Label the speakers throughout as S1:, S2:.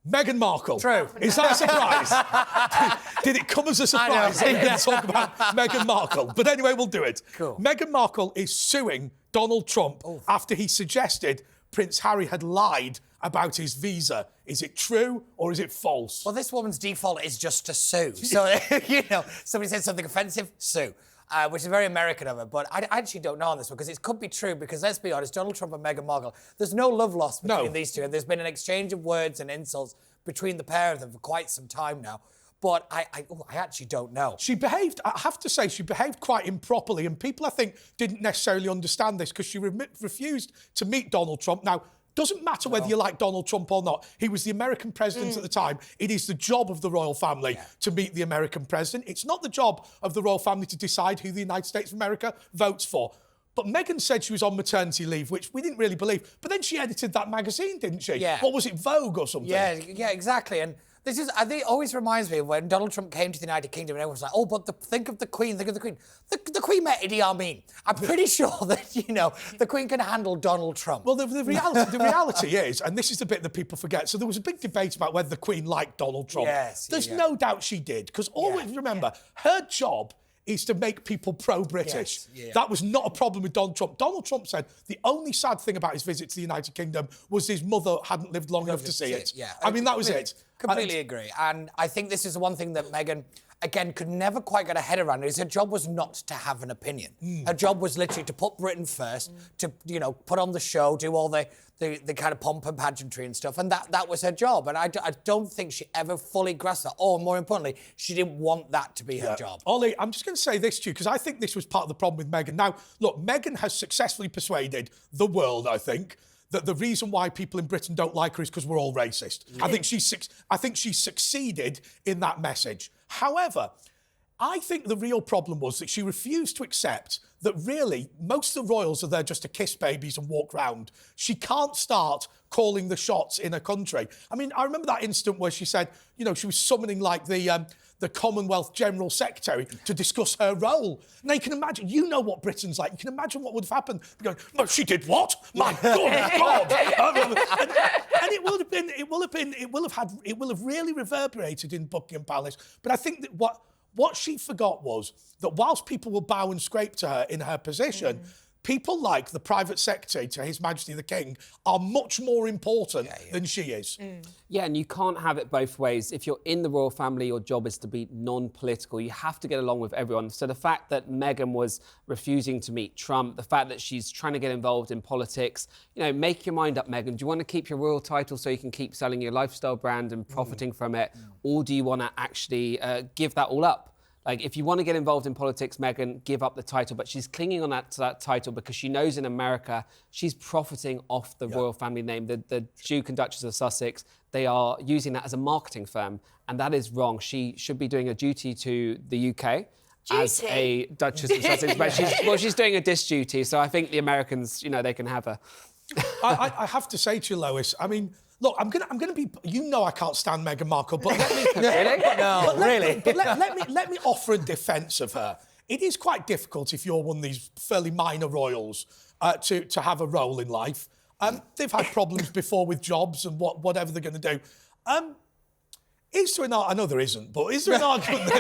S1: Meghan Markle.
S2: True.
S1: Is that a surprise? Did it come as a surprise that we're going to talk about Meghan Markle? But anyway, we'll do it.
S2: Cool.
S1: Meghan Markle is suing Donald Trump after he suggested Prince Harry had lied about his visa. Is it true or is it false?
S2: Well, this woman's default is just to sue. So, somebody said something offensive, sue. Which is very American of her, but I actually don't know on this one, because it could be true, because let's be honest, Donald Trump and Meghan Markle, there's no love lost between these two, and there's been an exchange of words and insults between the pair of them for quite some time now. But I actually don't know.
S1: She behaved, I have to say, she behaved quite improperly, and people, I think, didn't necessarily understand this, because she refused to meet Donald Trump. Now, doesn't matter whether you like Donald Trump or not. He was the American president at the time. It is the job of the royal family to meet the American president. It's not the job of the royal family to decide who the United States of America votes for. But Meghan said she was on maternity leave, which we didn't really believe. But then she edited that magazine, didn't she?
S2: Yeah.
S1: What was it, Vogue or something?
S2: Yeah, exactly. And this is, I think, it always reminds me of when Donald Trump came to the United Kingdom and everyone was like, oh, but think of the Queen. The Queen met Idi Amin. I'm pretty sure that, the Queen can handle Donald Trump.
S1: Well, the reality is, and this is the bit that people forget, so there was a big debate about whether the Queen liked Donald Trump.
S2: Yes.
S1: There's no doubt she did, because always remember, her job is to make people pro-British.
S2: Yes,
S1: That was not a problem with Donald Trump. Donald Trump said the only sad thing about his visit to the United Kingdom was his mother hadn't lived long enough to see it.
S2: Yeah.
S1: I mean, that was it.
S2: Completely agree. And I think this is the one thing that Meghan, again, could never quite get her head around, is her job was not to have an opinion. Her job was literally to put Britain first, to, put on the show, do all the kind of pomp and pageantry and stuff, and that was her job. And I don't think she ever fully grasped that. Or, more importantly, she didn't want that to be her job.
S1: Ollie, I'm just going to say this to you, because I think this was part of the problem with Meghan. Now, look, Meghan has successfully persuaded the world, I think, that the reason why people in Britain don't like her is because we're all racist. I think she succeeded in that message. However, I think the real problem was that she refused to accept that really most of the royals are there just to kiss babies and walk round. She can't start calling the shots in a country. I mean, I remember that instant where she said, she was summoning like the Commonwealth General Secretary to discuss her role. Now you can imagine, what Britain's like. You can imagine what would have happened. Going, no, she did what? My good God! And it will have really reverberated in Buckingham Palace. But I think that what she forgot was that whilst people will bow and scrape to her in her position, people like the private secretary to His Majesty the King are much more important than she is.
S3: Yeah, and you can't have it both ways. If you're in the royal family, your job is to be non-political. You have to get along with everyone. So the fact that Meghan was refusing to meet Trump, the fact that she's trying to get involved in politics, make your mind up, Meghan. Do you want to keep your royal title so you can keep selling your lifestyle brand and profiting from it? Or do you want to actually give that all up? Like, if you want to get involved in politics, Meghan, give up the title. But she's clinging on to that title because she knows in America she's profiting off the royal family name. The Duke and Duchess of Sussex, they are using that as a marketing firm, and that is wrong. She should be doing a duty to the UK as a Duchess of Sussex, but she's doing a dish duty. So I think the Americans, they can have her.
S1: I have to say to you, Lois, I mean, look, I'm gonna be. I can't stand Meghan Markle, but let me. Let me offer a defence of her. It is quite difficult if you're one of these fairly minor royals to have a role in life. They've had problems before with jobs and whatever they're going to do. Is there I know there isn't, but is there an argument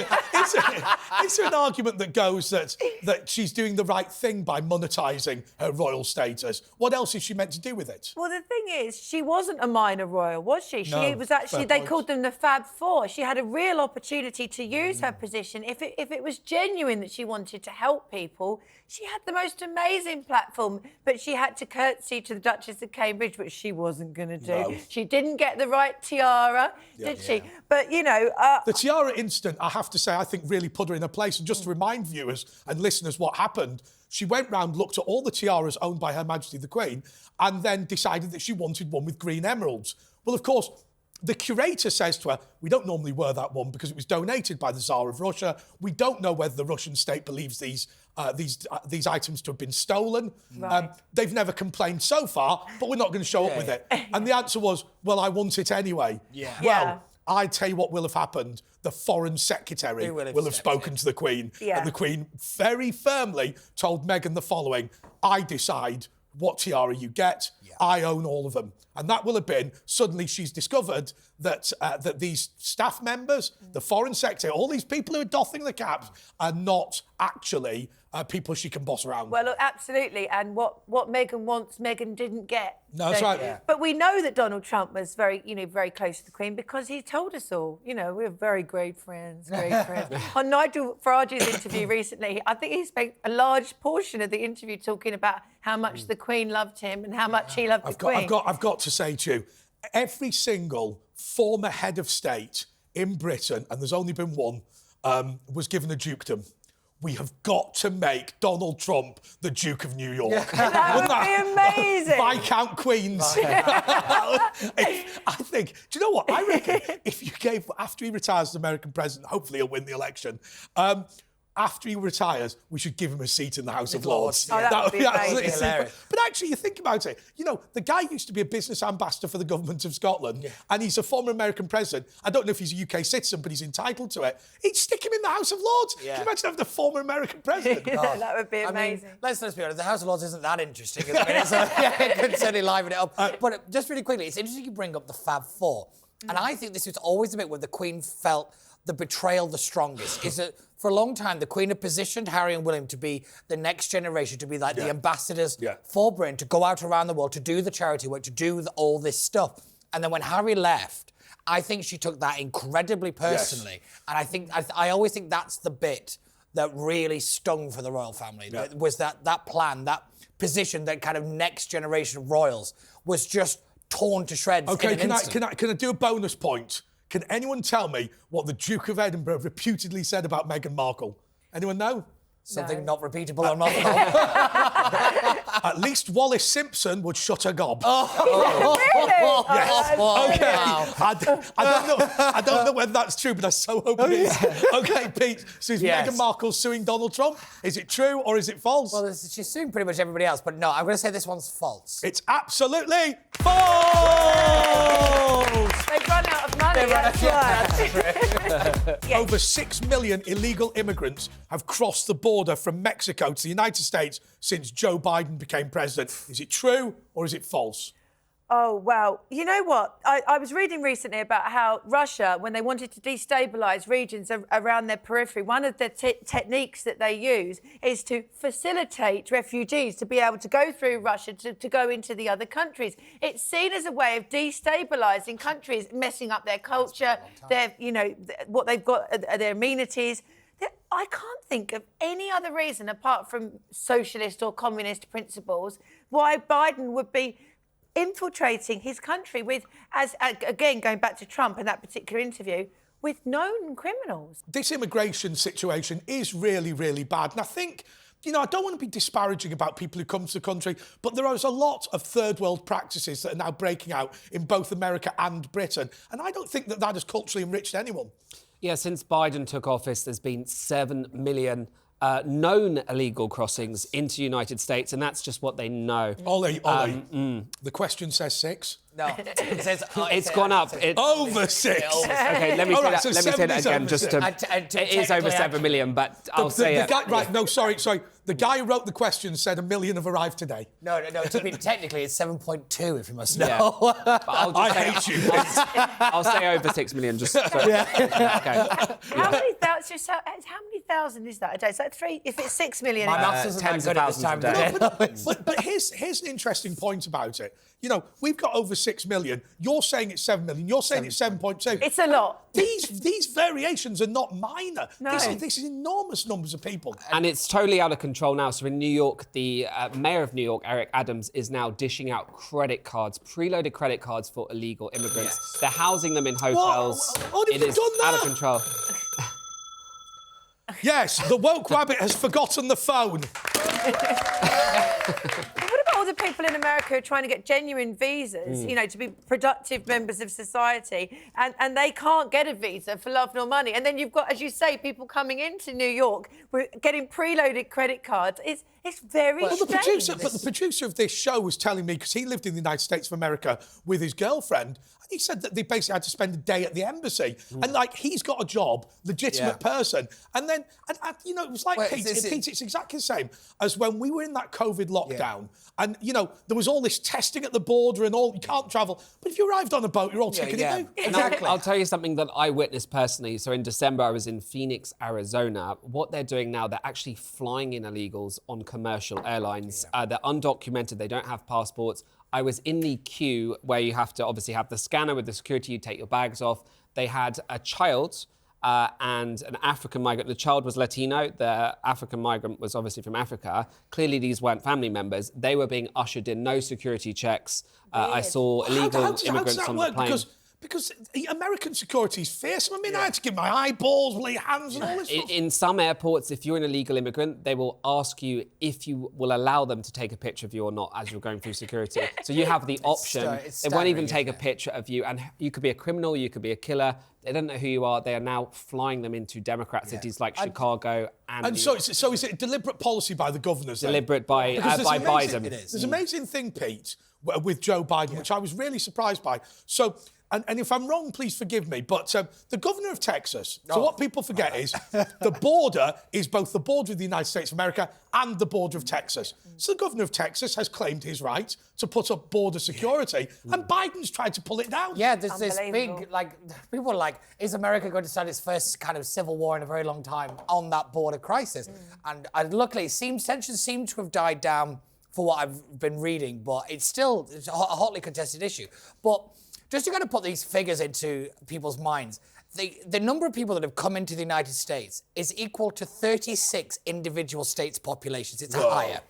S1: is there an argument that goes that she's doing the right thing by monetising her royal status? What else is she meant to do with it?
S4: Well, the thing is, she wasn't a minor royal, was she? She was actually,
S1: fair
S4: they called them the Fab Four. She had a real opportunity to use her position. If it was genuine that she wanted to help people, she had the most amazing platform, but she had to curtsy to the Duchess of Cambridge, which she wasn't going to do. No. She didn't get the right tiara, did she? But,
S1: the tiara incident, I have to say, I think really put her in her place. And just to remind viewers and listeners what happened, she went round, looked at all the tiaras owned by Her Majesty the Queen, and then decided that she wanted one with green emeralds. Well, of course, the curator says to her, we don't normally wear that one because it was donated by the Tsar of Russia. We don't know whether the Russian state believes these items to have been stolen.
S4: Right.
S1: They've never complained so far, but we're not going to show up with it. And the answer was, well, I want it anyway.
S2: Yeah.
S1: Well, I tell you what will have happened. The Foreign Secretary will have spoken to the Queen.
S4: Yeah.
S1: And the Queen very firmly told Meghan the following: I decide what tiara you get. I own all of them. And that will have been, suddenly she's discovered that that these staff members, the foreign secretary, all these people who are doffing the caps are not actually people she can boss around.
S4: Well, look, absolutely. And what Meghan wants, Meghan didn't get.
S1: No, that's right. Yeah.
S4: But we know that Donald Trump was very close to the Queen because he told us all. We're very great friends, great friends. On Nigel Farage's interview recently, I think he spent a large portion of the interview talking about how much the Queen loved him and how much he loved the Queen.
S1: I've got to say to you, every single former head of state in Britain, and there's only been one, was given a dukedom. We have got to make Donald Trump the Duke of New York.
S4: Yeah. That would be amazing.
S1: Viscount Queens. I think, do you know what? I reckon if you gave, after he retires as American president, hopefully he'll win the election, after he retires, we should give him a seat in the House of Lords.
S4: Oh, that would be
S1: absolutely
S4: hilarious.
S1: But actually, you think about it, the guy used to be a business ambassador for the government of Scotland, and he's a former American president. I don't know if he's a UK citizen, but he's entitled to it. He'd stick him in the House of Lords.
S2: Yeah.
S1: Can you imagine having the former American president?
S4: That would be amazing.
S2: I mean, let's be honest, the House of Lords isn't that interesting. It could certainly liven it up. But just really quickly, it's interesting you bring up the Fab Four. And I think this was always the bit where the Queen felt the betrayal the strongest, is that for a long time, the Queen had positioned Harry and William to be the next generation, to be like the ambassadors for Britain, to go out around the world, to do the charity work, to do all this stuff. And then when Harry left, I think she took that incredibly personally. Yes. And I always think that's the bit that really stung for the royal family, was that plan, that position, that kind of next generation of royals was just torn to shreds.
S1: Okay,
S2: in an instant.
S1: can I do a bonus point? Can anyone tell me what the Duke of Edinburgh reputedly said about Meghan Markle? Anyone know?
S2: Something not repeatable on my
S1: At least Wallace Simpson would shut her gob.
S4: Really?
S1: Yes. Okay.
S2: Wow.
S1: I don't know whether that's true, but I so hope it is. Okay, Pete. So is Meghan Markle suing Donald Trump? Is it true or is it false?
S2: Well, she's suing pretty much everybody else, but no, I'm going to say this one's false.
S1: It's absolutely false!
S4: They've run out of money.
S1: Over 6 million illegal immigrants have crossed the border from Mexico to the United States since Joe Biden became president. Is it true or is it false?
S4: Oh, well, you know what? I was reading recently about how Russia, when they wanted to destabilise regions around their periphery, one of the techniques that they use is to facilitate refugees to be able to go through Russia to go into the other countries. It's seen as a way of destabilising countries, messing up their culture, their, what they've got, their amenities. I can't think of any other reason, apart from socialist or communist principles, why Biden would be infiltrating his country with, again, going back to Trump and that particular interview, with known criminals.
S1: This immigration situation is really, really bad. And I think, I don't want to be disparaging about people who come to the country, but there is a lot of third world practices that are now breaking out in both America and Britain. And I don't think that has culturally enriched anyone.
S3: Yeah, since Biden took office, there's been 7 million known illegal crossings into the United States, and that's just what they know.
S1: Ollie, the question says 6.
S2: No, it says...
S3: it's gone up.
S1: Over 6.
S3: Okay, let me say that, let me say that again, just to... It is over 7 million, but I'll say it.
S1: Right, no, sorry. The guy who wrote the question said 1 million have arrived today.
S2: No, technically it's 7.2, if you must know.
S3: Yeah. But
S1: I hate you.
S3: I'll say over 6 million, just... Okay.
S4: How many thousand is that a day? Is that 3? If it's 6 million...
S2: My maths isn't that good at this time of day.
S1: But here's an interesting point about it. We've got over 6 million. You're saying it's 7 million. You're saying it's 7.2.
S4: It's a lot.
S1: These variations are not minor.
S4: No.
S1: This is enormous numbers of people.
S3: And it's totally out of control now. So in New York, the mayor of New York, Eric Adams, is now dishing out credit cards, preloaded credit cards for illegal immigrants. Yes. They're housing them in hotels. It is out of control.
S1: Yes, the woke rabbit has forgotten the phone.
S4: What about all the people in America who are trying to get genuine visas, to be productive members of society, and they can't get a visa for love nor money? And then you've got, as you say, people coming into New York, getting preloaded credit cards. It's very
S1: Well,
S4: strange.
S1: the producer of this show was telling me, because he lived in the United States of America with his girlfriend, and he said that they basically had to spend a day at the embassy. And, like, he's got a job, legitimate person. And then, you know, it was like, Pete, it's exactly the same as when we were in that COVID lockdown. And, you know, there was all this testing at the border and all, you can't travel. But if you arrived on a boat, you're all ticketed out.
S4: Exactly.
S3: I'll tell you something that I witnessed personally. So in December, I was in Phoenix, Arizona. What they're doing now, they're actually flying in illegals on commercial airlines. They're undocumented, they don't have passports. I was in the queue where you have to obviously have the scanner with the security, you take your bags off. They had a child and an African migrant. The child was Latino, the African migrant was obviously from Africa. Clearly these weren't family members. They were being ushered in, no security checks. I saw illegal immigrants on the plane.
S1: Because American security is fearsome. I mean, I had to give my eyeballs, lay hands and all this stuff.
S3: In some airports, if you're an illegal immigrant, they will ask you if you will allow them to take a picture of you or not as you're going through security. So you have the option. They won't even take a picture of you. And you could be a criminal, you could be a killer. They don't know who you are. They are now flying them into Democrat cities like Chicago and
S1: so is it deliberate policy by the governors?
S3: Deliberate by Biden.
S1: There's an amazing thing, Pete, with Joe Biden, which I was really surprised by. So, and if I'm wrong, please forgive me, but the governor of Texas, so what people forget is the border is both the border of the United States of America and the border of Texas. So the governor of Texas has claimed his right to put up border security, and Biden's tried to pull it down.
S2: Yeah, there's this big, like, people are like, is America going to start its first kind of civil war in a very long time on that border crisis? And luckily, tensions seem to have died down for what I've been reading, but it's a hotly contested issue. But just to kind of put these figures into people's minds, the number of people that have come into the United States is equal to 36 individual states' populations. It's higher.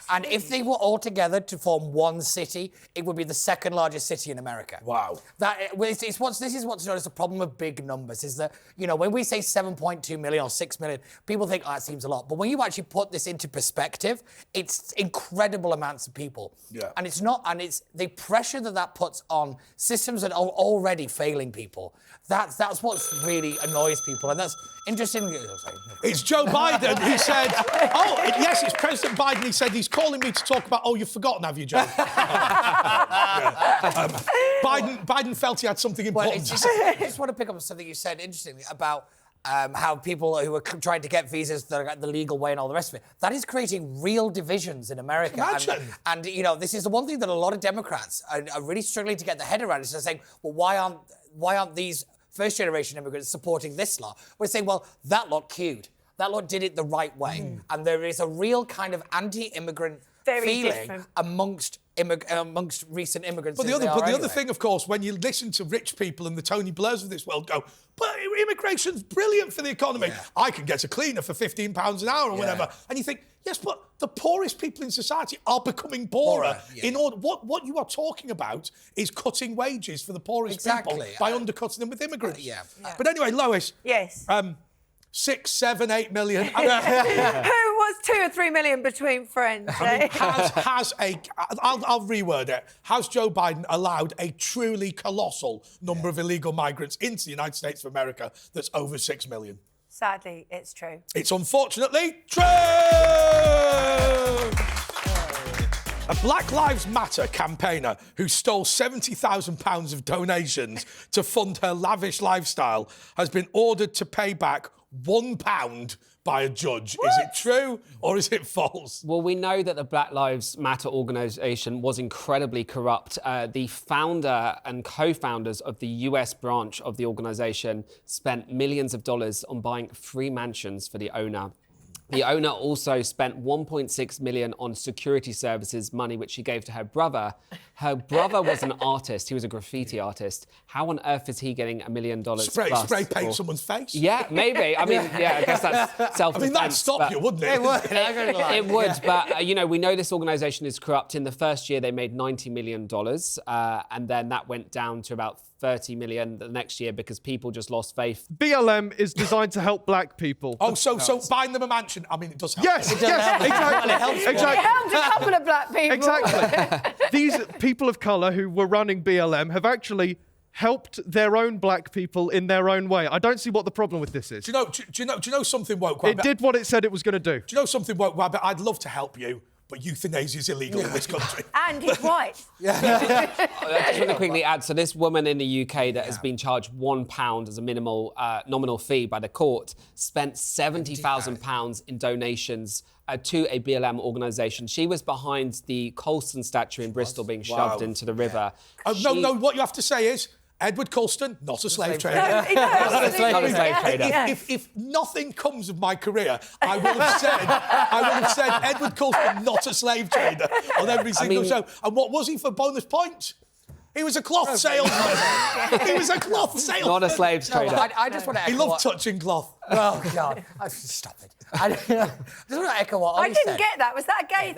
S2: And if they were all together to form one city, it would be the second largest city in America.
S1: Wow.
S2: This is what's known as the problem of big numbers, is that, you know, when we say 7.2 million or 6 million, people think, oh, that seems a lot. But when you actually put this into perspective, it's incredible amounts of people.
S1: Yeah.
S2: And it's the pressure that puts on systems that are already failing people. That's what really annoys people. And that's interesting.
S1: It's Joe Biden who said, yes, it's President Biden. He said he's calling me to talk about, you've forgotten, have you, Joe? Biden felt he had something important to say.
S2: I just want to pick up something you said, interestingly, about how people who are trying to get visas that are the legal way and all the rest of it, that is creating real divisions in America.
S1: Imagine.
S2: And you know, this is the one thing that a lot of Democrats are really struggling to get their head around. Is they're saying, well, why aren't these first-generation immigrants supporting this lot? We're saying, well, that lot queued. That lot did it the right way. And there is a real kind of anti-immigrant feeling amongst recent immigrants.
S1: But the other thing, of course, when you listen to rich people and the Tony Blairs of this world go, but immigration's brilliant for the economy. Yeah. I can get a cleaner for £15 an hour or whatever. And you think, yes, but the poorest people in society are becoming poorer. In order, what you are talking about is cutting wages for the poorest people by undercutting them with immigrants. But anyway, Lois.
S4: Yes.
S1: 6, 7, 8 million.
S4: Who was 2 or 3 million between friends?
S1: I mean, I'll reword it. Has Joe Biden allowed a truly colossal number of illegal migrants into the United States of America that's over 6 million?
S4: Sadly, it's true.
S1: It's unfortunately true! A Black Lives Matter campaigner who stole £70,000 of donations to fund her lavish lifestyle has been ordered to pay back £1 by a judge. What? Is it true or is it false?
S3: Well, we know that the Black Lives Matter organisation was incredibly corrupt. The founder and co-founders of the US branch of the organisation spent millions of dollars on buying 3 mansions for the owner. The owner also spent $1.6 million on security services money, which she gave to her brother. Her brother was an artist. He was a graffiti artist. How on earth is he getting $1 million plus?
S1: Spray paint someone's face?
S3: Yeah, maybe. I mean, I guess that's self-defense.
S1: I mean, that'd stop you, wouldn't it?
S2: It would.
S3: It would, but, you know, we know this organisation is corrupt. In the first year, they made $90 million, and then that went down to about 30 million the next year because people just lost faith.
S5: BLM is designed to help black people.
S1: Oh, so buying them a mansion, I mean, it does help.
S5: Yes, exactly.
S4: It helped a couple of black people.
S5: Exactly. These people of colour who were running BLM have actually helped their own black people in their own way. I don't see what the problem with this is.
S1: Do you know something, woke?
S5: It did what it said it was going to do.
S1: Do you know something, woke? I'd love to help you, but euthanasia is illegal in this country.
S4: And he's white.
S3: I just want to quickly add, so this woman in the UK that has been charged £1 as a minimal nominal fee by the court spent £70,000 in donations to a BLM organisation. She was behind the Colston statue in Bristol being shoved into the river.
S1: No, what you have to say is, Edward Colston, not a slave trader.
S3: Not a slave trader.
S1: If nothing comes of my career, I will have said Edward Colston, not a slave trader, on every single show. And what was he for bonus points? He was a cloth salesman. He was a cloth salesman.
S3: Not a slave trader.
S2: I just want to echo
S1: He loved touching cloth.
S2: Oh, God. Stop it. I just want to echo what Ollie
S4: I
S2: said.
S4: didn't get that. Was that a gay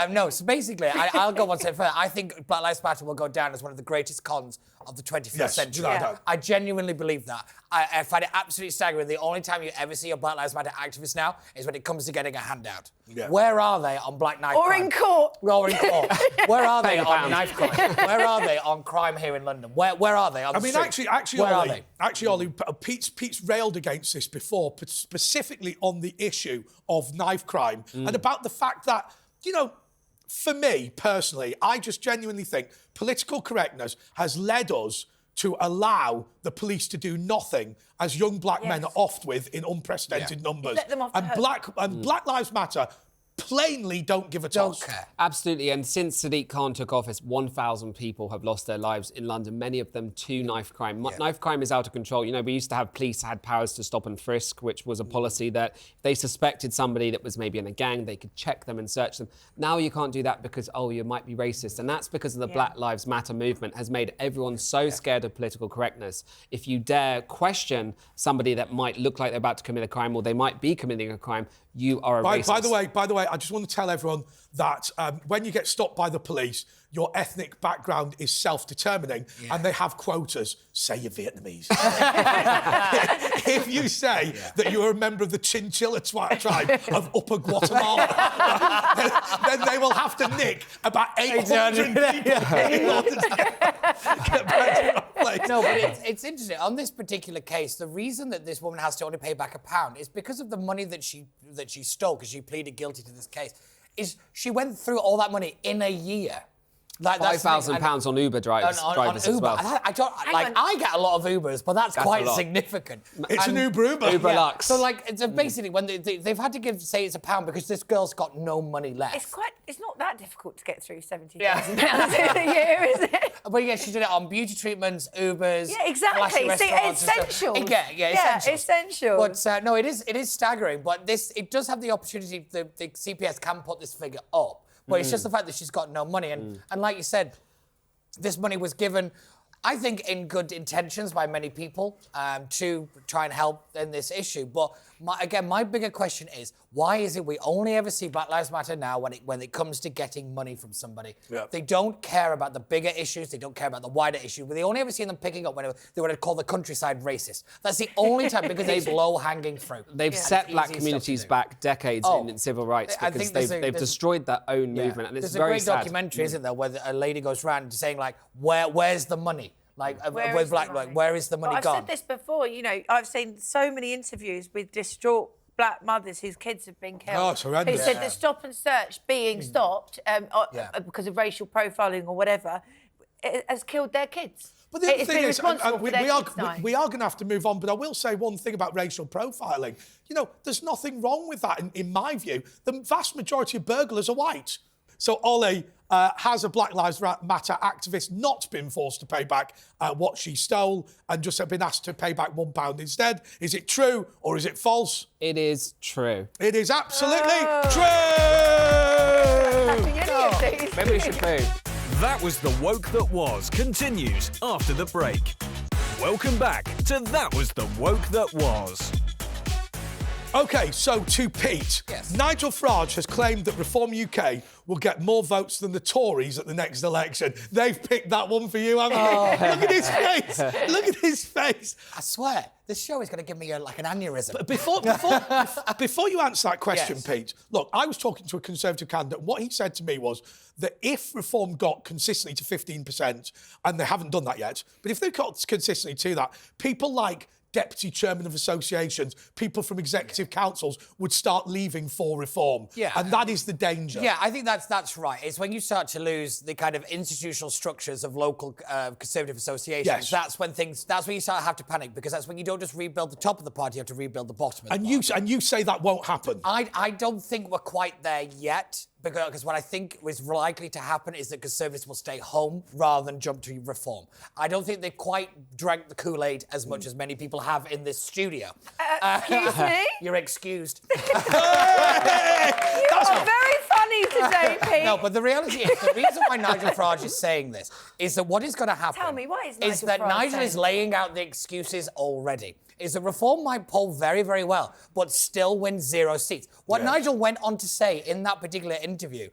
S4: thing?
S2: No, so basically, I'll go one step further. I think Black Lives Matter will go down as one of the greatest cons of the 21st century.
S1: Yeah.
S2: I genuinely believe that. I find it absolutely staggering. The only time you ever see a Black Lives Matter activist now is when it comes to getting a handout.
S1: Yeah.
S2: Where are they on black knife
S4: Or
S2: crime?
S4: in court.
S2: Or in court. Where are they
S3: £10.
S2: on knife crime? Where are they on crime here in London? Where are they on the street?
S1: Actually, Ollie, Pete's railed against this before, specifically on the issue of knife crime and about the fact that, for me personally, I just genuinely think political correctness has led us to allow the police to do nothing, as young black men are oft with in unprecedented numbers.
S4: Let them off the hook.
S1: Black Lives Matter plainly don't give a toss.
S2: Don't care.
S3: Absolutely, and since Sadiq Khan took office, 1,000 people have lost their lives in London, many of them to knife crime. Knife crime is out of control. We used to have police had powers to stop and frisk, which was a policy that if they suspected somebody that was maybe in a gang, they could check them and search them. Now you can't do that because, you might be racist, and that's because of the Black Lives Matter movement has made everyone so scared of political correctness. If you dare question somebody that might look like they're about to commit a crime or they might be committing a crime, you are a racist.
S1: By the way, I just want to tell everyone that when you get stopped by the police, your ethnic background is self-determining and they have quotas. Say you're Vietnamese. If you say that you're a member of the Chinchilla tribe of Upper Guatemala, then they will have to nick about 800 people in order to get back to your place.
S2: No, but it's interesting. On this particular case, the reason that this woman has to only pay back £1 is because of the money that she stole, because she pleaded guilty to this case, is she went through all that money in a year.
S3: £5,000 on Uber drivers as
S2: Uber.
S3: well.
S2: I get a lot of Ubers, but that's quite significant.
S1: It's an Uber.
S3: Uber Lux.
S2: So basically, when they've had to say it's £1 because this girl's got no money left.
S4: It's not that difficult to get through £70,000 in a year, is it?
S2: But yeah, she did it on beauty treatments, Ubers.
S4: Yeah, exactly. See, essential. Essential.
S2: But no, it is staggering. But it does have the opportunity. The CPS can put this figure up. But it's just the fact that she's got no money. And like you said, this money was given, I think, in good intentions by many people to try and help in this issue. But my bigger question is, why is it we only ever see Black Lives Matter now when it comes to getting money from somebody? Yeah. They don't care about the bigger issues. They don't care about the wider issue. But they only ever see them picking up when they want to call the countryside racist. That's the only time, because it's low-hanging fruit.
S3: They've set black communities back decades in civil rights because they've destroyed their own movement, and it's very sad.
S2: There's a great documentary, isn't there, where a lady goes around saying, where's the money? Where is the money gone?
S4: I've said this before, I've seen so many interviews with distraught black mothers whose kids have been killed.
S1: Oh, it's horrendous.
S4: Who said that stop and search being stopped because of racial profiling or whatever, it has killed their kids.
S1: But the other thing is, we are going to have to move on, but I will say one thing about racial profiling. There's nothing wrong with that, in my view. The vast majority of burglars are white. So, Ollie, has a Black Lives Matter activist not been forced to pay back what she stole and just been asked to pay back £1 instead? Is it true or is it false?
S3: It is true.
S1: It is absolutely true!
S3: Maybe we should prove.
S6: That Was the Woke That Was continues after the break. Welcome back to That Was the Woke That Was.
S1: OK, so to Pete,
S2: Yes.
S1: Nigel Farage has claimed that Reform UK will get more votes than the Tories at the next election. They've picked that one for you, haven't they? Look at his face. Look at his face.
S2: I swear, this show is going to give me like an aneurysm.
S1: Before you answer that question,
S2: Yes.
S1: Pete, look, I was talking to a Conservative candidate. What he said to me was that if Reform got consistently to 15%, and they haven't done that yet, but if they got consistently to that, people like deputy chairman of associations, people from executive councils would start leaving for Reform.
S2: Yeah.
S1: And that is the danger.
S2: Yeah, I think that's right. It's when you start to lose the kind of institutional structures of local Conservative associations.
S1: Yes.
S2: That's when you start to have to panic, because that's when you don't just rebuild the top of the party, you have to rebuild the bottom of the party.
S1: And you say that won't happen.
S2: I don't think we're quite there yet, because what I think is likely to happen is that Conservatives will stay home rather than jump to Reform. I don't think they've quite drank the Kool-Aid as much as many people have in this studio.
S4: Excuse me?
S2: You're excused.
S4: You're very funny today, Pete.
S2: No, but the reality is, the reason why Nigel Farage is saying this is that what is going to happen...
S4: Tell me, why is
S2: is
S4: Nigel
S2: that
S4: Farage
S2: Nigel
S4: saying
S2: is laying out the excuses already. Is that Reform might poll very, very well, but still win 0 seats. What Nigel went on to say in that particular interview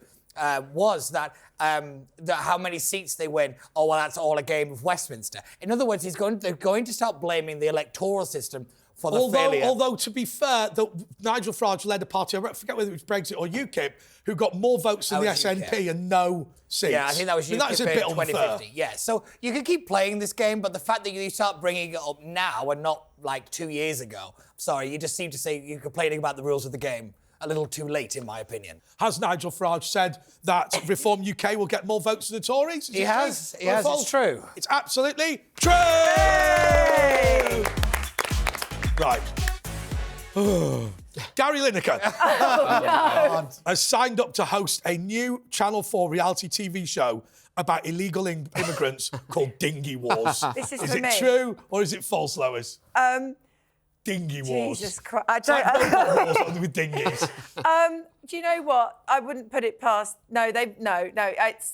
S2: was that how many seats they win, oh, well, that's all a game of Westminster. In other words, they're going to start blaming the electoral system for the failure.
S1: Although, to be fair, Nigel Farage led a party, I forget whether it was Brexit or UKIP, who got more votes than the
S2: was
S1: SNP
S2: UKIP.
S1: and no seats.
S2: Yeah, I think that was UKIP
S1: that's a bit
S2: in
S1: unfair.
S2: 2050. Yeah, so you can keep playing this game, but the fact that you start bringing it up now and not like 2 years ago, sorry, you just seem to say you're complaining about the rules of the game a little too late, in my opinion.
S1: Has Nigel Farage said that Reform UK will get more votes than the Tories?
S2: He has. He has. It's true.
S1: It's absolutely true! Right. Gary Lineker has signed up to host a new Channel 4 reality TV show about illegal immigrants called Dinghy Wars.
S4: This is
S1: Is
S4: for
S1: it
S4: me.
S1: true or is it false, Lois? Dinghy Wars.
S4: Jesus Christ.
S1: It's like robot wars with dinghies.
S4: Do you know what? I wouldn't put it past. No, it's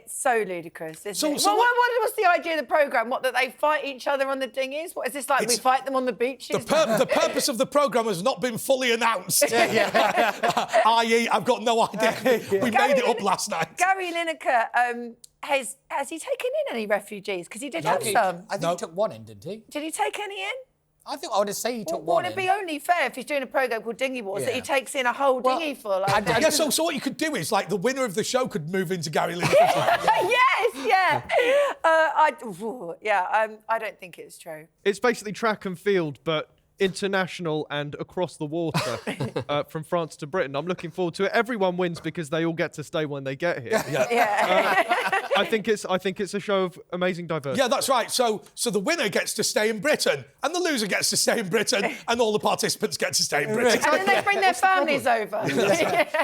S4: so ludicrous, isn't it?
S1: So
S4: Well, what was the idea of the programme? What, that they fight each other on the dinghies? What is this like? We fight them on the beaches?
S1: The purpose of the programme has not been fully announced. I.e., I've got no idea. We made it up last night.
S4: Gary Lineker, has he taken in any refugees? Because he did have some.
S2: I think he took one in, didn't he?
S4: Did he take any in?
S2: I would say he took
S4: Well,
S2: one
S4: would it
S2: in.
S4: be only fair if he's doing a programme called Dinghy Wars that he takes in a whole dinghy full?
S1: Yeah, so what you could do is, like, the winner of the show could move into Gary Lineker's.
S4: Yes, yeah. I don't think it's true.
S5: It's basically track and field, but international and across the water from France to Britain. I'm looking forward to it. Everyone wins because they all get to stay when they get here. I think it's a show of amazing diversity.
S1: Yeah, that's right. So the winner gets to stay in Britain, and the loser gets to stay in Britain, and all the participants get to stay in Britain.
S4: And then they bring their families over.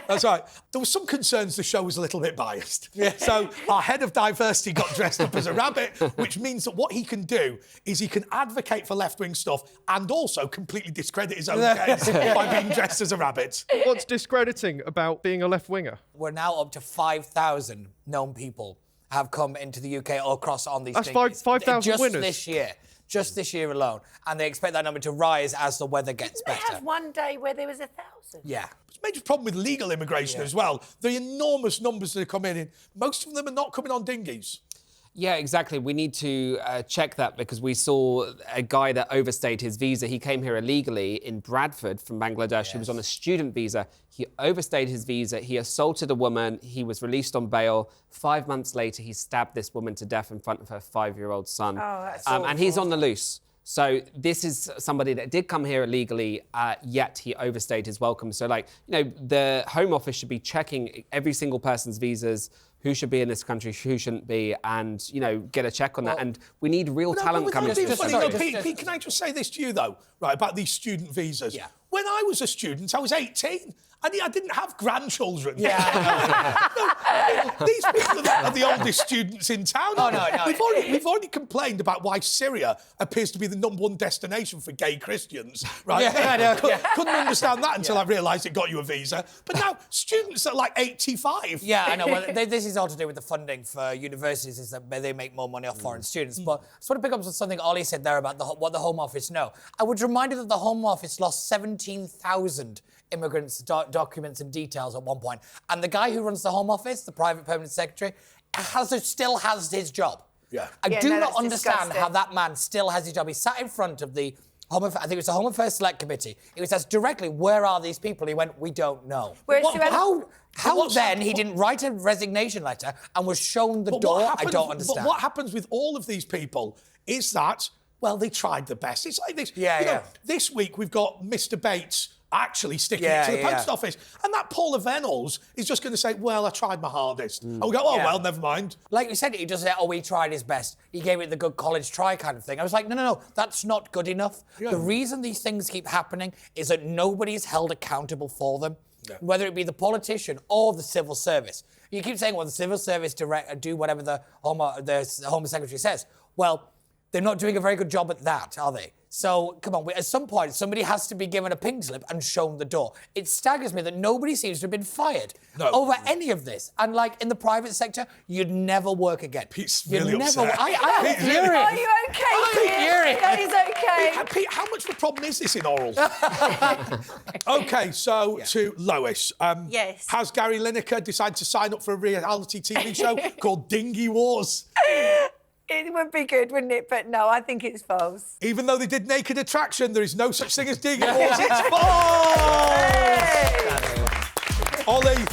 S1: That's right. There was some concerns the show was a little bit biased. So our head of diversity got dressed up as a rabbit, which means that what he can do is he can advocate for left-wing stuff and also completely discredit his own case by being dressed as a rabbit.
S5: What's discrediting about being a left-winger?
S2: We're now up to 5,000 known people have come into the UK or across on these
S5: That's
S2: dinghies.
S5: 5,000
S2: just
S5: winners.
S2: Just this year alone. And they expect that number to rise as the weather gets
S4: They
S2: better.
S4: have one day where there was 1,000.
S2: Yeah.
S1: There's a major problem with legal immigration as well. The enormous numbers that are coming in, most of them are not coming on dinghies.
S3: Yeah, exactly. We need to check that because we saw a guy that overstayed his visa. He came here illegally in Bradford from Bangladesh. Yes. He was on a student visa. He overstayed his visa. He assaulted a woman. He was released on bail. 5 months later, he stabbed this woman to death in front of her 5-year-old son.
S4: Oh, that's
S3: and he's on the loose. So this is somebody that did come here illegally, yet he overstayed his welcome. So, the Home Office should be checking every single person's visas, who should be in this country, who shouldn't be, and, get a check on that. And we need real talent coming to this country.
S1: Pete, can I just say this to you, though, right, about these student visas?
S2: Yeah.
S1: When I was a student, I was 18. I didn't have grandchildren.
S2: Yeah.
S1: These people are the oldest students in town.
S2: Oh, no.
S1: We've already complained about why Syria appears to be the #1 destination for gay Christians, right?
S2: Yeah, I know,
S1: Couldn't understand that until I realised it got you a visa. But now students are like 85.
S2: Yeah, I know. Well, this is all to do with the funding for universities, is that they make more money off foreign students. But I just want to pick up on something Ollie said there about what the Home Office know. I would remind you that the Home Office lost 17,000 immigrants' documents and details at one point. And the guy who runs the Home Office, the private permanent secretary, still has his job.
S1: Yeah.
S2: I do
S4: no,
S2: not
S4: that's
S2: understand
S4: disgusting.
S2: how that man still has his job. He sat in front of the I think it was the Home Affairs Select Committee. He was asked directly, where are these people? He went, we don't know.
S4: Whereas
S2: How then he didn't write a resignation letter and was shown the door? I don't understand.
S1: But what happens with all of these people is that, well, they tried their best. It's like this. This week we've got Mr. Bates actually sticking it to the post office. And that Paula Venables is just going to say, well, I tried my hardest. And we go, well, never mind.
S2: Like you said, he just said, he tried his best. He gave it the good college try kind of thing. I was like, no, that's not good enough. Yeah. The reason these things keep happening is that nobody's held accountable for them, whether it be the politician or the civil service. You keep saying, well, the civil service do whatever the Home Secretary says. Well, they're not doing a very good job at that, are they? So, come on, at some point, somebody has to be given a pink slip and shown the door. It staggers me that nobody seems to have been fired over any of this. And, like, in the private sector, you'd never work again.
S1: Pete's really upset.
S2: I'm furious.
S4: Are you okay, Pete? He's okay.
S1: Pete, how much of a problem is this in oral? OK, so to Lois.
S4: Yes.
S1: Has Gary Lineker decided to sign up for a reality TV show called Dinghy Wars?
S4: It would be good, wouldn't it? But no, I think it's false.
S1: Even though they did Naked Attraction, there is no such thing as Dinghy Wars. It's false! Ollie,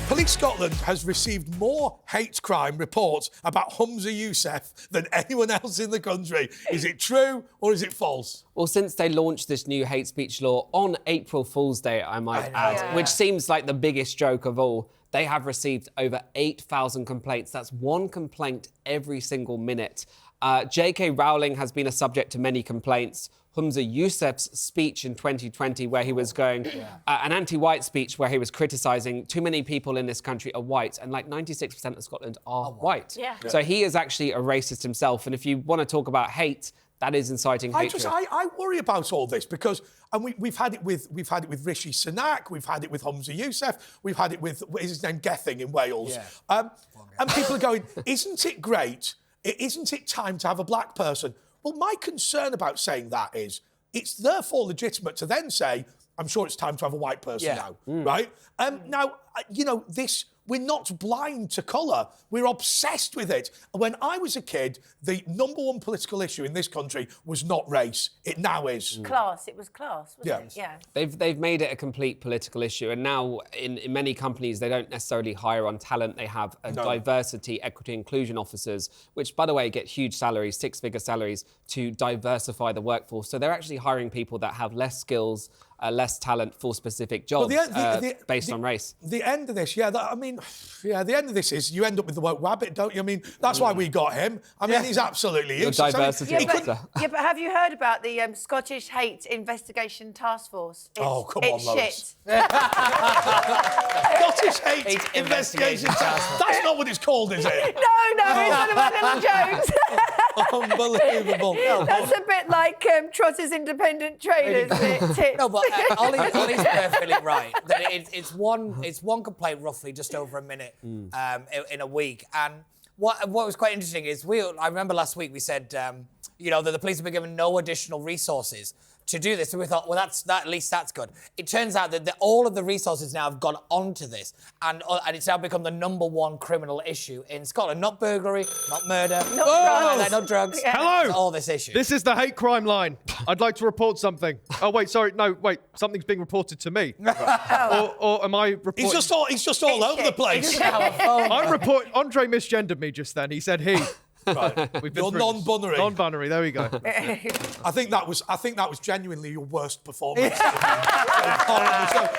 S1: Police Scotland has received more hate crime reports about Humza Yousaf than anyone else in the country. Is it true or is it false?
S3: Well, since they launched this new hate speech law on April Fool's Day, I might add, which seems like the biggest joke of all, they have received over 8,000 complaints. That's one complaint every single minute. J.K. Rowling has been a subject to many complaints. Humza Yousaf's speech in 2020 where he was going, an anti-white speech where he was criticising too many people in this country are white, and like 96% of Scotland are white. So he is actually a racist himself, and if you want to talk about hate, that is inciting hatred.
S1: I worry about all this because, and we've had it with Rishi Sunak, we've had it with Humza Yousaf, we've had it with his name Gething in Wales, and people are going, isn't it great? Isn't it time to have a black person? Well, my concern about saying that is it's therefore legitimate to then say, I'm sure it's time to have a white person now, right? Now, you know, we're not blind to colour. We're obsessed with it. When I was a kid, the #1 political issue in this country was not race. It now is.
S4: Class. It was class, wasn't it? Yeah.
S3: They've made it a complete political issue, and now in many companies they don't necessarily hire on talent. They have diversity, equity, inclusion officers, which, by the way, get huge salaries, 6-figure salaries, to diversify the workforce. So they're actually hiring people that have less skills, less talent for specific jobs based on race.
S1: The end of this, the end of this is you end up with the woke wabbit, don't you? I mean, that's why we got him. I mean, he's absolutely useless.
S3: Diversity.
S4: But have you heard about the Scottish Hate Investigation Task Force?
S1: Come on, Lois. Scottish Hate Investigation Task Force. That's not what it's called, is it?
S4: No, it's one of my little jokes.
S1: Unbelievable.
S4: That's a bit like Trotters Independent Traders.
S2: No, but Ollie's perfectly right. That it's one complaint roughly just over a minute in a week. And what was quite interesting is I remember last week we said that the police have been given no additional resources to do this. So we thought, well, at least that's good. It turns out that all of the resources now have gone onto this, and it's now become the #1 criminal issue in Scotland. Not burglary, not murder, not drugs.
S5: Hello.
S2: It's all this issue.
S5: This is the hate crime line. I'd like to report something. Oh wait, sorry, no, wait. Something's being reported to me. or am I reporting?
S1: He's just all over the place.
S5: I'm reporting. Andre misgendered me just then. He said he.
S1: Right.
S5: We've been
S1: You're
S5: through this.
S1: non-bunnery.
S5: Non-bunnery, there we go.
S1: I think that was genuinely your worst performance. So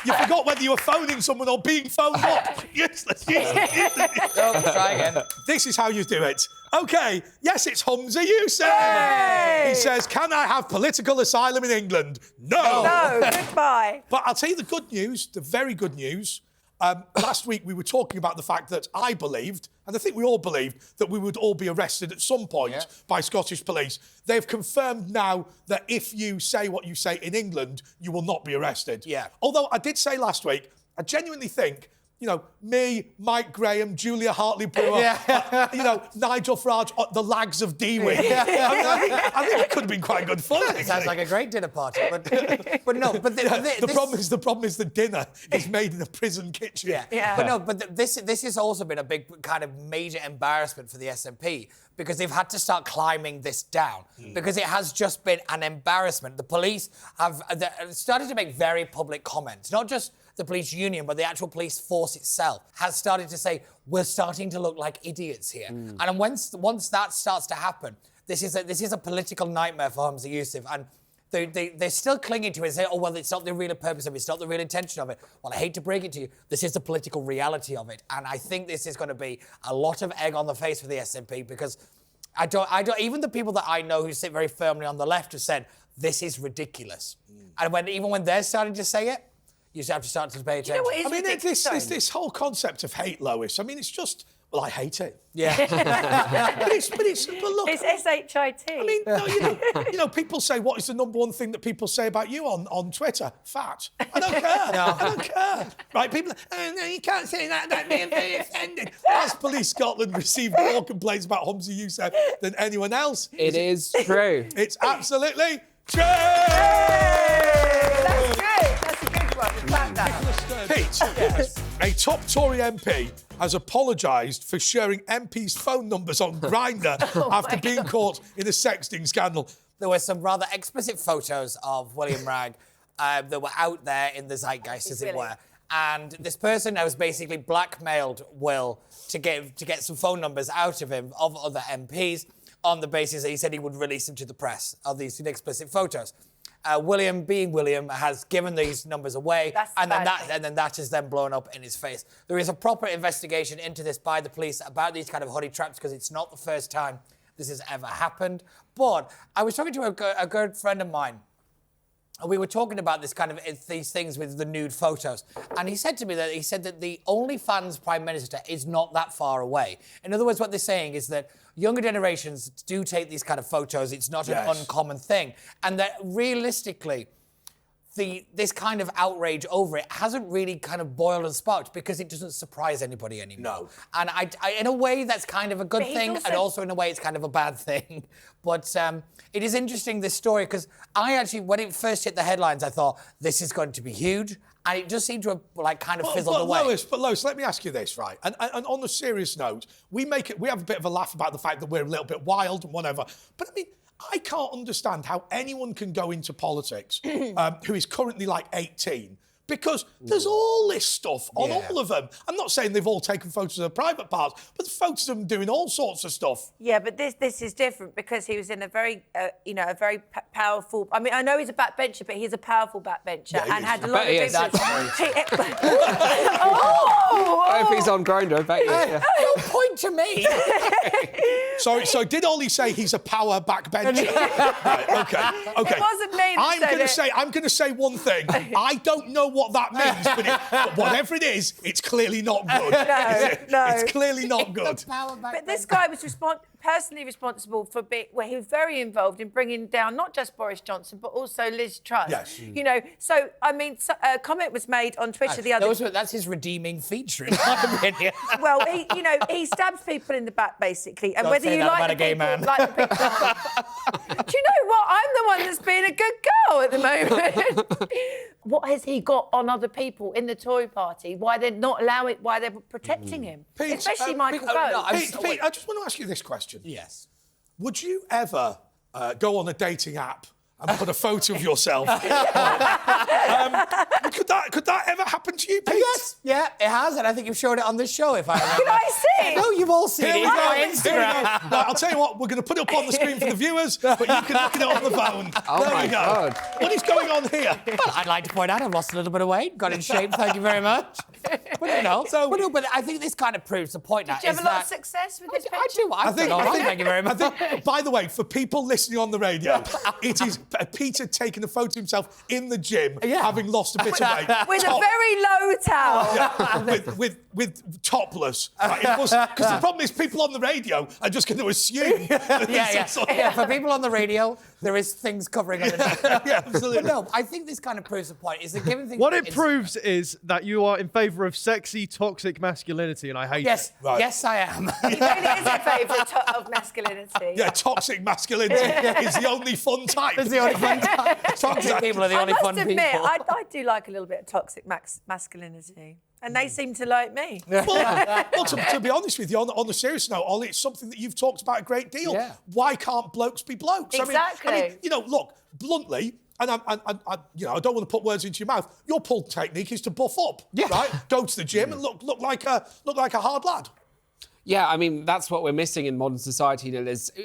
S1: you forgot whether you were phoning someone or being phoned up. Useless.
S2: Try again.
S1: This is how you do it. OK, yes, it's Humza Yousaf.
S4: Hey!
S1: He says, can I have political asylum in England? No.
S4: No, goodbye.
S1: But I'll tell you the good news, the very good news. Last week we were talking about the fact that I believed, and I think we all believed, that we would all be arrested at some point by Scottish police. They've confirmed now that if you say what you say in England, you will not be arrested.
S2: Yeah.
S1: Although I did say last week, I genuinely think, you know, me, Mike Graham, Julia Hartley-Brewer, Nigel Farage, the lags of Dewey. I think it could have been quite good fun.
S2: It sounds like a great dinner party, but no. But
S1: The problem is the dinner is made in a prison kitchen.
S2: But this has also been a big kind of major embarrassment for the SNP because they've had to start climbing this down because it has just been an embarrassment. The police have started to make very public comments, not just the police union, but the actual police force itself has started to say, we're starting to look like idiots here. And once that starts to happen, this is a political nightmare for Humza Yousaf. And they're still clinging to it and say, oh, well, it's not the real purpose of it, it's not the real intention of it. Well, I hate to break it to you, this is the political reality of it. And I think this is going to be a lot of egg on the face for the SNP because I don't, even the people that I know who sit very firmly on the left have said, this is ridiculous. And even when they're starting to say it, you just have to start to pay attention.
S4: You know what is ridiculous?
S1: This whole concept of hate, Lois, I mean, it's just, well, I hate it.
S2: Yeah.
S1: but look.
S4: It's S-H-I-T.
S1: I mean, no, you know, people say, what is the number one thing that people say about you on Twitter? Fat. I don't care. I don't care. Right, people, oh, no, you can't say that me, I'm very offended. Has Police Scotland received more complaints about Humza Yousaf than anyone else?
S3: It is true.
S1: It's absolutely true!
S4: That's good. That's a good one. Fact that.
S1: Pete, a top Tory MP has apologised for sharing MPs' phone numbers on Grindr after being caught in a sexting scandal.
S2: There were some rather explicit photos of William Ragg that were out there in the zeitgeist, as it were. And this person has basically blackmailed Will to get some phone numbers out of him, of other MPs, on the basis that he said he would release them to the press of these explicit photos. William, being William, has given these numbers away, and then that has then blown up in his face. There is a proper investigation into this by the police about these kind of honey traps because it's not the first time this has ever happened. But I was talking to a good friend of mine. We were talking about this kind of these things with the nude photos, and he said to me that the OnlyFans Prime Minister is not that far away. In other words, what they're saying is that younger generations do take these kind of photos. It's not an uncommon thing, and that realistically, this kind of outrage over it hasn't really kind of boiled and sparked because it doesn't surprise anybody anymore.
S1: No.
S2: And I in a way, that's kind of a good thing, and also in a way, it's kind of a bad thing. But it is interesting, this story, because I actually, when it first hit the headlines, I thought, this is going to be huge. And it just seemed to have, kind of fizzled away.
S1: Lois, let me ask you this, right? And on a serious note, we have a bit of a laugh about the fact that we're a little bit wild and whatever. But, I mean, I can't understand how anyone can go into politics who is currently, 18, because there's all this stuff on all of them. I'm not saying they've all taken photos of their private parts, but there's photos of them doing all sorts of stuff.
S4: Yeah, but this is different because he was in a very, a very powerful... I mean, I know he's a backbencher, but he's a powerful backbencher and had a lot of influence.
S3: If he's on Grindr, I bet he is.
S2: Don't point to me.
S1: So did Ollie say he's a power backbencher? Right, okay.
S4: It wasn't me that
S1: I'm going to say one thing. I don't know what that means, but whatever it is, it's clearly not good.
S4: No.
S1: It's clearly not good.
S4: But this guy was personally responsible for he was very involved in bringing down not just Boris Johnson, but also Liz Truss.
S1: Yes.
S4: You know, so, I mean, a comment was made on Twitter the other day.
S2: That's his redeeming feature, in my opinion.
S4: Well, he stabs people in the back, basically. And whether you like the people, like the picture. Do you know what? I'm the one that's being a good girl at the moment. What has he got on other people in the Tory party? Why they're not allowing? Why they're protecting him?
S1: Pete,
S4: especially Michael Gove.
S1: Pete, I just want to ask you this question.
S2: Yes.
S1: Would you ever Could that ever happen to you, Pete?
S2: Yes, yeah, it has, and I think you've shown it on this show, if I remember.
S4: Can I see?
S2: No, you've all seen
S1: Here
S2: it.
S1: we
S2: It's
S1: go.
S2: on
S1: Here we
S2: Instagram.
S1: go. Right, I'll tell you what, we're going to put it up on the screen for the viewers, but you can look at it on the phone.
S3: Oh
S1: there
S3: my
S1: we go.
S3: God.
S1: What is going on here?
S2: Well, I'd like to point out I've lost a little bit of weight, got in shape, thank you very much. But, you know, but I think this kind of proves the point now.
S4: Did you have a lot of success with this
S2: I
S4: picture?
S2: do. I've done all right, thank you very much.
S1: I think, by the way, for people listening on the radio, it is Peter taking a photo of himself in the gym, having lost a bit of weight.
S4: With a very low towel.
S1: Yeah, with topless. Because the problem is people on the radio are just going to assume.
S2: Yeah, for people on the radio, there is things covering underneath.
S1: Yeah, absolutely.
S2: But no, I think this kind of proves the point. Is that giving things...
S5: What it proves is that you are in favour of sexy, toxic masculinity, and I hate it.
S1: Right.
S2: Yes, I am.
S4: He really is in favour of masculinity.
S1: Yeah, toxic masculinity is the only fun type.
S2: It's the only fun time. Toxic people are the only fun
S4: I must admit,
S2: people.
S4: I do like a little bit of toxic masculinity. And they seem to like me.
S1: Well, to be honest with you, on the serious note, Ollie, it's something that you've talked about a great deal.
S2: Yeah.
S1: Why can't blokes be blokes?
S4: Exactly.
S1: I mean, you know, look, bluntly, and I don't want to put words into your mouth. Your pull technique is to buff up, right? Go to the gym and look like a hard lad.
S3: Yeah, I mean, that's what we're missing in modern society,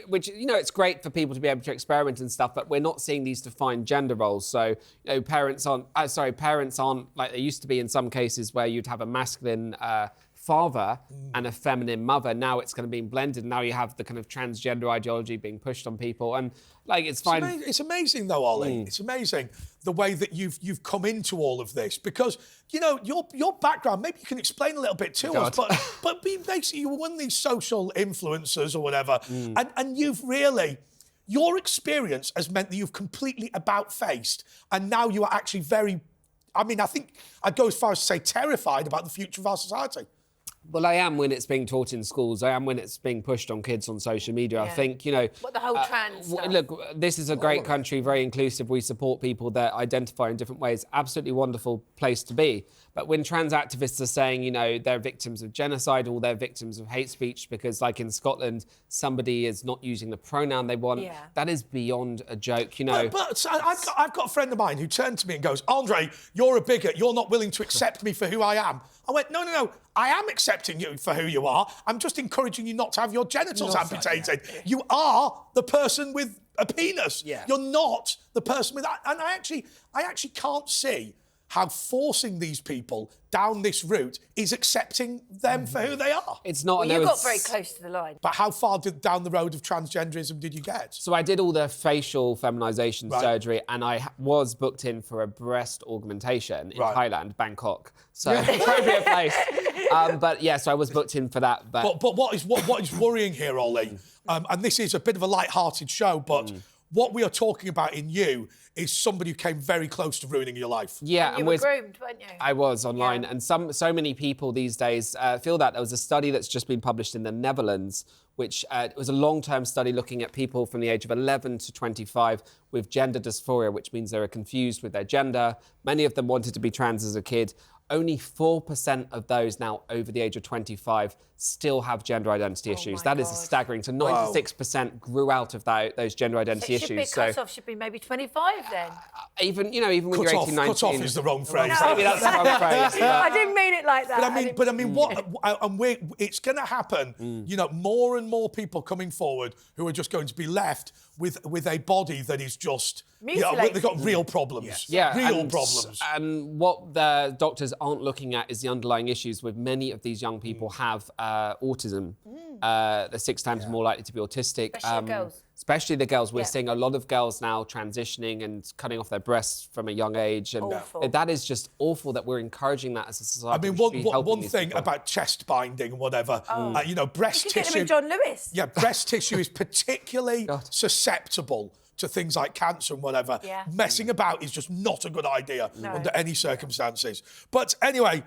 S3: which, you know, it's great for people to be able to experiment and stuff, but we're not seeing these defined gender roles. So, you know, parents aren't like they used to be in some cases where you'd have a masculine father and a feminine mother. Now it's kind of being blended. Now you have the kind of transgender ideology being pushed on people. And, like, it's fine.
S1: It's amazing, though, Ollie. It's amazing the way that you've come into all of this because, you know, your background, maybe you can explain a little bit to us, but basically you were one of these social influencers or whatever, and you've really... Your experience has meant that you've completely about-faced, and now you are actually very... I mean, I think I'd go as far as to say terrified about the future of our society.
S3: Well, I am when it's being taught in schools. I am when it's being pushed on kids on social media. I think, you know...
S4: What, the whole trans stuff?
S3: Look, this is a great country, very inclusive. We support people that identify in different ways. Absolutely wonderful place to be. But when trans activists are saying, you know, they're victims of genocide or they're victims of hate speech because, like in Scotland, somebody is not using the pronoun they want, that is beyond a joke, you know.
S1: But I've got a friend of mine who turned to me and goes, Andre, you're a bigot. You're not willing to accept me for who I am. I went, no. I am accepting you for who you are. I'm just encouraging you not to have your genitals amputated. You are the person with a penis.
S2: Yeah.
S1: You're not the person with that. And I actually can't see how forcing these people down this route is accepting them for who they are.
S3: It's not...
S4: Well, you got very close to the line.
S1: But how far down the road of transgenderism did you get?
S3: So I did all the facial feminization surgery and I was booked in for a breast augmentation in Thailand, Bangkok. So appropriate place. But yeah, so I was booked in for that.
S1: But what is worrying here, Ollie, and this is a bit of a light-hearted show, but what we are talking about in you is somebody who came very close to ruining your life.
S3: Yeah,
S4: and you were groomed, weren't you?
S3: I was online, and so many people these days feel that. There was a study that's just been published in the Netherlands, which was a long-term study looking at people from the age of 11 to 25 with gender dysphoria, which means they were confused with their gender. Many of them wanted to be trans as a kid. Only 4% of those now over the age of 25 still have gender identity issues. That is staggering. So 96% grew out of those gender identity issues.
S4: So cut-off should be maybe 25 then.
S3: Even when you're 18, 19...
S1: Cut off is the wrong phrase.
S3: Maybe that's the wrong phrase.
S4: I didn't mean it like that.
S1: But I mean, it's going to happen. You know, more and more people coming forward who are just going to be left with a body that is just...
S4: mutilated.
S1: They've got real problems.
S3: Yeah,
S1: real problems.
S3: And what the doctors aren't looking at is the underlying issues with many of these young people have autism. They're 6 times more likely to be autistic.
S4: Especially girls.
S3: Especially the girls. We're seeing a lot of girls now transitioning and cutting off their breasts from a young age. And that is just awful that we're encouraging that as a society.
S1: I mean, one thing about chest binding and whatever, you know, breast
S4: you
S1: tissue...
S4: Get them in John Lewis.
S1: Yeah, breast tissue is particularly susceptible to things like cancer and whatever. Messing about is just not a good idea under any circumstances. But anyway,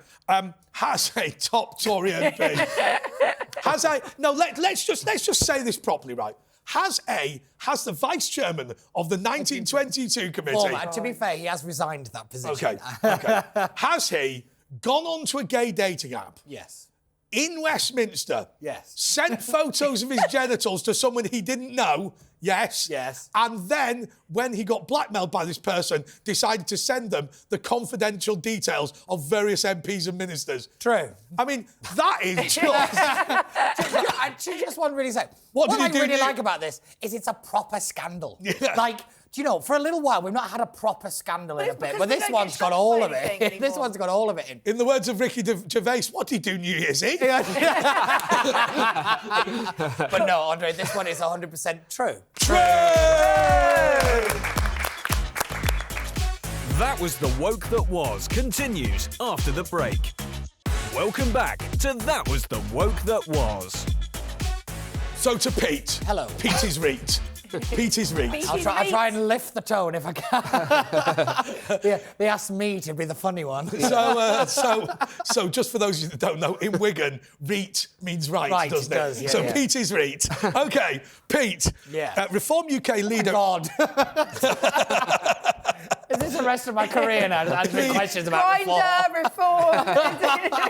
S1: has a top Tory MP... let's just say this properly, right? Has the vice chairman of the 1922 committee...
S2: Well, to be fair, he has resigned that position.
S1: Okay. Has he gone on to a gay dating app?
S2: Yes.
S1: In Westminster?
S2: Yes.
S1: Sent photos of his genitals to someone he didn't know, Yes.
S2: Yes.
S1: And then, when he got blackmailed by this person, decided to send them the confidential details of various MPs and ministers.
S2: True.
S1: I mean, that is just...
S2: I just want to really say,
S1: What
S2: what
S1: did he
S2: I
S1: do
S2: really
S1: to you?
S2: like about this is it's a proper scandal.
S1: Yeah.
S2: Like, do you know, for a little while, we've not had a proper scandal in a
S4: it's
S2: bit,
S4: because
S2: but
S4: we
S2: this
S4: don't
S2: one's
S4: get
S2: got
S4: shocked
S2: all
S4: by
S2: of
S4: anything
S2: it. This
S4: anymore.
S2: one's got all of it in.
S1: In the words of Ricky Gervais, what did he do New Year's Eve?
S2: But no, Andre, this one is 100% true.
S1: True!
S6: That was The Woke That Was continues after the break. Welcome back to That Was The Woke That Was.
S1: So to Pete.
S2: Hello.
S1: Pete is Reet. Pete is Reet.
S2: I'll try and lift the tone if I can. They asked me to be the funny one.
S1: So just for those of you that don't know, in Wigan, Reet means right, doesn't it?
S2: Does, yeah,
S1: so
S2: yeah.
S1: Pete is Reet. OK, Pete.
S2: Yeah.
S1: Reform UK leader...
S2: God. Is this the rest of my career now? Answering questions about reform?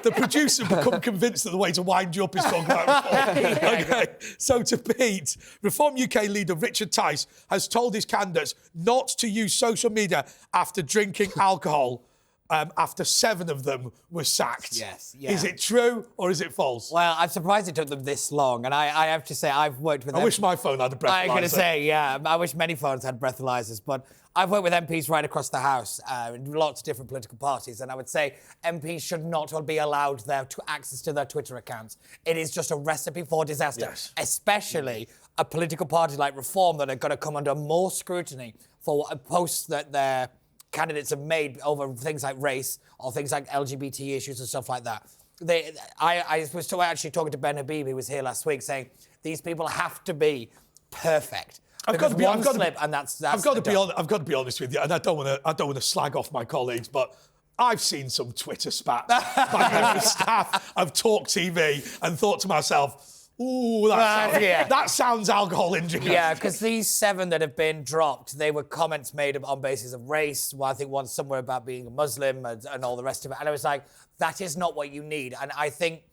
S1: The producer become convinced that the way to wind you up is talking about reform. OK, so to Pete, Reform UK leader Richard Tice has told his candidates not to use social media after drinking alcohol after 7 of them were sacked.
S2: Yes, yeah.
S1: Is it true or is it false?
S2: Well, I'm surprised it took them this long, and I have to say I've worked with
S1: I wish my phone had a breathalyzer.
S2: I'm going to say, yeah, I wish many phones had breathalyzers, but I've worked with MPs right across the House in lots of different political parties, and I would say MPs should not be allowed their access to their Twitter accounts. It is just a recipe for disaster,
S1: Yes.
S2: especially a political party like Reform that are going to come under more scrutiny for what posts that their candidates have made over things like race or things like LGBT issues and stuff like that. I was actually talking to Ben Habib, who was here last week, saying these people have to be perfect. I've got to be honest
S1: with you, and I don't want to slag off my colleagues, but I've seen some Twitter spat by members of staff of talkTV and thought to myself, ooh, that sounds alcohol induced.
S2: Yeah, because these 7 that have been dropped, they were comments made on basis of race. Well, I think one somewhere about being a Muslim and all the rest of it. And I was like, that is not what you need. And I think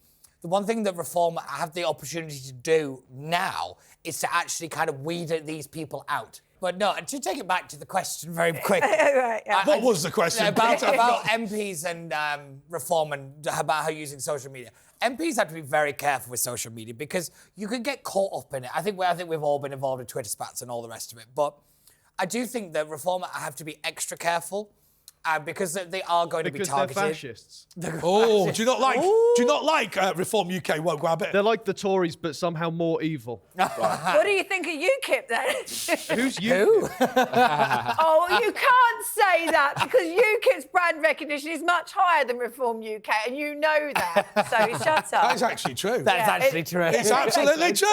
S2: the one thing that Reform have the opportunity to do now is to actually kind of weed these people out. But no, to take it back to the question very quick.
S4: Right, yeah.
S1: What was the question?
S2: About MPs and Reform and about how using social media. MPs have to be very careful with social media because you can get caught up in it. I think we've all been involved in Twitter spats and all the rest of it. But I do think that Reform have to be extra careful because they are going to be targeted.
S5: They're fascists.
S1: Oh, do you not like Reform UK woke rabbit?
S5: They're like the Tories, but somehow more evil.
S4: What do you think of UKIP then?
S5: Who's you?
S4: Oh, you can't say that because UKIP's brand recognition is much higher than Reform UK, and you know that. So shut up.
S1: That is actually true.
S2: That's actually true.
S1: It's absolutely true.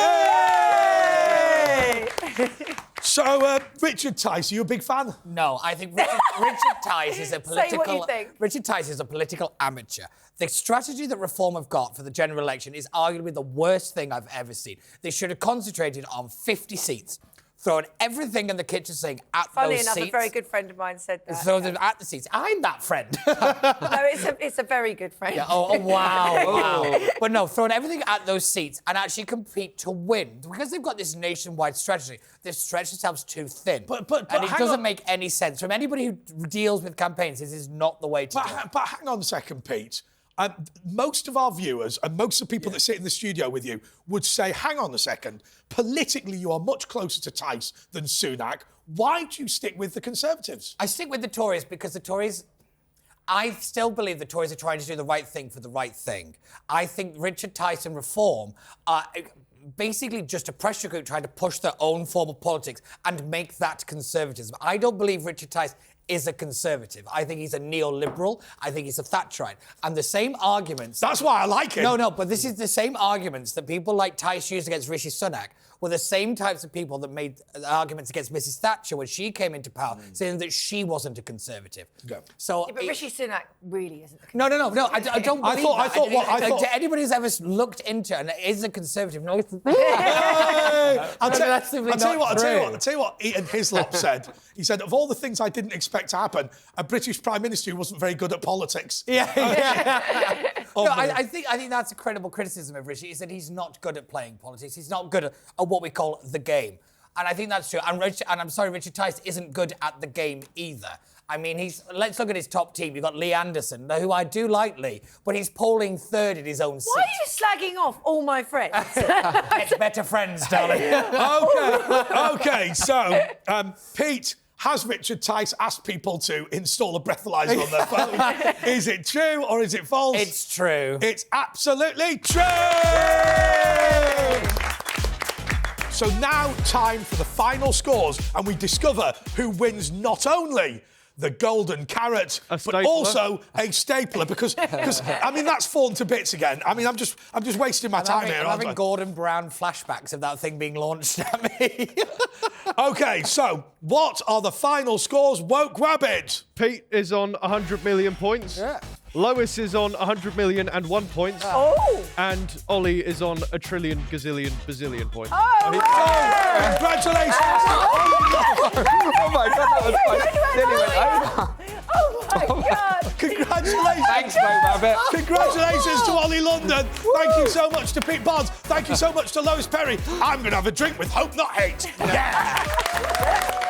S1: So, Richard Tice, are you a big fan?
S2: No, I think Richard Tice is a political...
S4: Say what you think.
S2: Richard Tice is a political amateur. The strategy that Reform have got for the general election is arguably the worst thing I've ever seen. They should have concentrated on 50 seats, throwing everything in the kitchen sink at
S4: Funny
S2: those
S4: enough,
S2: seats.
S4: a very good friend of mine said that.
S2: Throw them at the seats. I'm that friend.
S4: No, it's a very good friend.
S2: Yeah, oh, wow. But no, throwing everything at those seats and actually compete to win. Because they've got this nationwide strategy, they've stretched themselves too thin.
S1: But
S2: and it
S1: hang
S2: doesn't
S1: on.
S2: make any sense. From anybody who deals with campaigns, this is not the way to do it.
S1: But hang on a second, Pete. Most of our viewers and most of the people that sit in the studio with you would say, hang on a second, politically you are much closer to Tice than Sunak. Why do you stick with the Conservatives?
S2: I stick with the Tories because the Tories... I still believe the Tories are trying to do the right thing for the right thing. I think Richard Tice and Reform are basically just a pressure group trying to push their own form of politics and make that conservatism. I don't believe Richard Tice is a conservative. I think he's a neoliberal. I think he's a Thatcherite. And the same arguments...
S1: That's why I like him.
S2: No, but this is the same arguments that people like Tice used against Rishi Sunak were the same types of people that made arguments against Mrs. Thatcher when she came into power, saying that she wasn't a conservative.
S1: Yeah.
S2: So,
S4: But Rishi Sunak really isn't.
S2: No. I don't believe
S1: I thought
S2: to anybody who's ever looked into and is a conservative, no, it's...
S1: I'll
S2: that's simply
S1: tell you
S2: not
S1: what Ian Hislop said. He said, of all the things I didn't expect to happen, a British Prime Minister who wasn't very good at politics.
S2: Yeah. No, I think that's a credible criticism of Rishi, is that he's not good at playing politics. He's not good at what we call the game. And I think that's true. And I'm sorry, Richard Tice isn't good at the game either. I mean, let's look at his top team. You've got Lee Anderson, who I do like Lee, but he's polling third in his own seat.
S4: Why are you slagging off all my friends?
S2: It's better friends, darling.
S1: Okay, so Pete, has Richard Tice asked people to install a breathalyzer on their phone? Is it true or is it false?
S2: It's true.
S1: It's absolutely true! So now time for the final scores, and we discover who wins not only the golden carrot, but also a stapler, because I mean that's fallen to bits again. I mean I'm just wasting my time here.
S2: I'm having Gordon Brown flashbacks of that thing being launched at me.
S1: Okay, so what are the final scores? Woke Wabbit.
S5: Pete is on 100 million points.
S2: Yeah.
S5: Lois is on 100 million and 1 point.
S4: Oh!
S5: And Ollie is on a trillion, gazillion, bazillion points.
S4: Oh,
S1: Congratulations!
S3: Oh my God, that was fun. Nearly went over.
S4: Oh my God!
S1: Congratulations!
S3: Thanks, Woke Wabbit.
S1: Congratulations to Ollie London. Thank you so much to Pete Barnes. Thank you so much to Lois Perry. I'm going to have a drink with Hope Not Hate. Yeah!